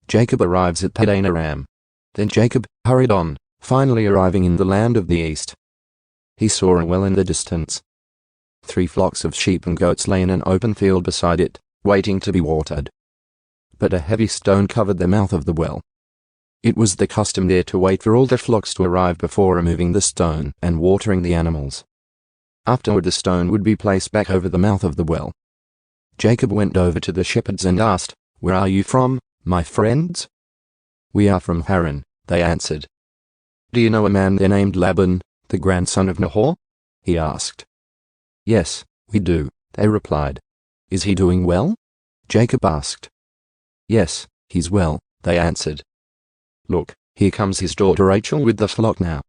Jacob arrives at Padan Aram. Then Jacob hurried on, finally arriving in the land of the east. He saw a well in the distance. 3 flocks of sheep and goats lay in an open field beside it, waiting to be watered. But a heavy stone covered the mouth of the well. It was the custom there to wait for all the flocks to arrive before removing the stone and watering the animals. Afterward the stone would be placed back over the mouth of the well. Jacob went over to the shepherds and asked, "Where are you from, my friends?" "We are from Haran," they answered. "Do you know a man there named Laban, the grandson of Nahor?" he asked. "Yes, we do," they replied. "Is he doing well?" Jacob asked. "Yes, he's well," they answered. "Look, here comes his daughter Rachel with the flock now."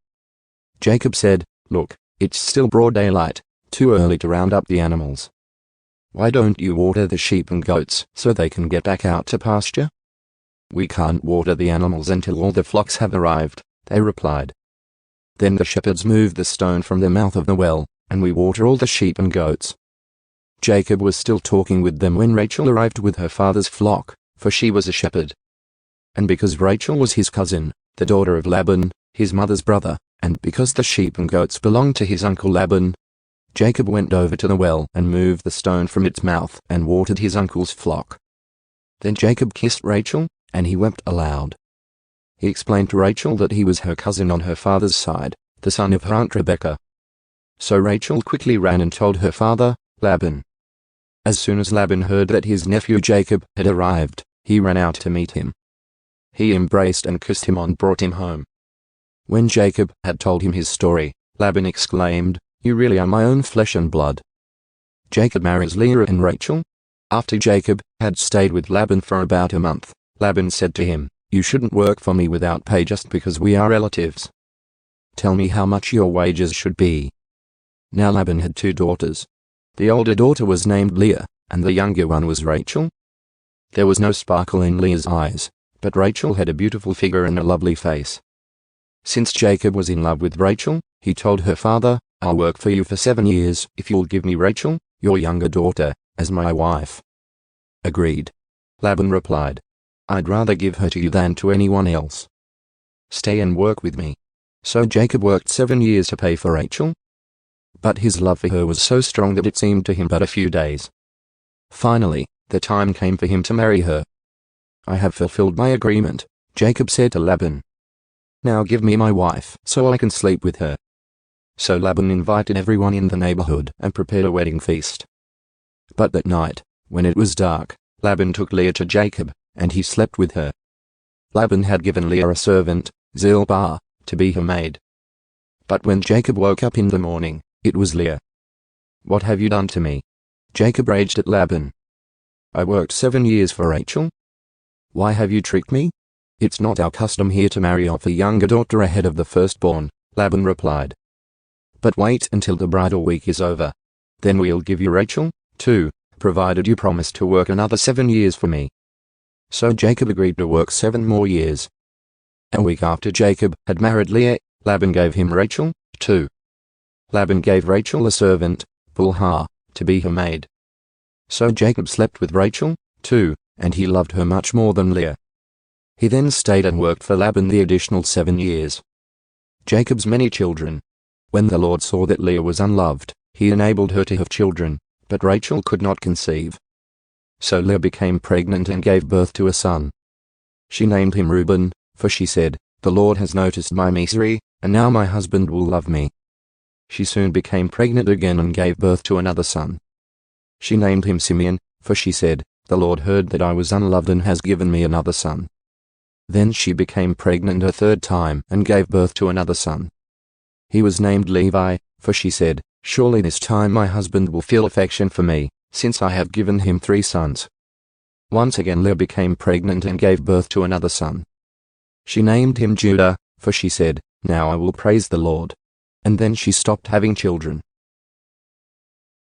Jacob said, "Look, it's still broad daylight, too early to round up the animals. Why don't you water the sheep and goats so they can get back out to pasture?" "We can't water the animals until all the flocks have arrived," they replied. Then the shepherds moved the stone from the mouth of the well, and we water all the sheep and goats. Jacob was still talking with them when Rachel arrived with her father's flock, for she was a shepherd. And because Rachel was his cousin, the daughter of Laban, his mother's brother, and because the sheep and goats belonged to his uncle Laban, Jacob went over to the well and moved the stone from its mouth and watered his uncle's flock. Then Jacob kissed Rachel, and he wept aloud. He explained to Rachel that he was her cousin on her father's side, the son of her aunt Rebekah. So Rachel quickly ran and told her father, Laban. As soon as Laban heard that his nephew Jacob had arrived, he ran out to meet him. He embraced and kissed him and brought him home. When Jacob had told him his story, Laban exclaimed, "You really are my own flesh and blood." Jacob marries Leah and Rachel. After Jacob had stayed with Laban for about a month, Laban said to him, "You shouldn't work for me without pay just because we are relatives. Tell me how much your wages should be." Now Laban had 2 daughters. The older daughter was named Leah, and the younger one was Rachel. There was no sparkle in Leah's eyes, but Rachel had a beautiful figure and a lovely face. Since Jacob was in love with Rachel, he told her father, "I'll work for you for 7 years if you'll give me Rachel, your younger daughter, as my wife." "Agreed," Laban replied. "I'd rather give her to you than to anyone else. Stay and work with me." So Jacob worked 7 years to pay for Rachel. But his love for her was so strong that it seemed to him but a few days. Finally, the time came for him to marry her. "I have fulfilled my agreement," Jacob said to Laban. "Now give me my wife so I can sleep with her." So Laban invited everyone in the neighborhood and prepared a wedding feast. But that night, when it was dark, Laban took Leah to Jacob, and he slept with her. Laban had given Leah a servant, Zilpah, to be her maid. But when Jacob woke up in the morning, it was Leah. "What have you done to me?" Jacob raged at Laban. "I worked 7 years for Rachel. Why have you tricked me?" "It's not our custom here to marry off a younger daughter ahead of the firstborn," Laban replied. "But wait until the bridal week is over. Then we'll give you Rachel, too, provided you promise to work another 7 years for me." So Jacob agreed to work 7 more years. A week after Jacob had married Leah, Laban gave him Rachel, too. Laban gave Rachel a servant, Bilhah, to be her maid. So Jacob slept with Rachel, too, and he loved her much more than Leah. He then stayed and worked for Laban the additional 7 years. Jacob's many children. When the Lord saw that Leah was unloved, he enabled her to have children, but Rachel could not conceive. So Leah became pregnant and gave birth to a son. She named him Reuben, for she said, "The Lord has noticed my misery, and now my husband will love me." She soon became pregnant again and gave birth to another son. She named him Simeon, for she said, "The Lord heard that I was unloved and has given me another son." Then she became pregnant a 3rd time and gave birth to another son. He was named Levi, for she said, "Surely this time my husband will feel affection for me, since I have given him 3 sons." Once again Leah became pregnant and gave birth to another son. She named him Judah, for she said, "Now I will praise the Lord." And then she stopped having children.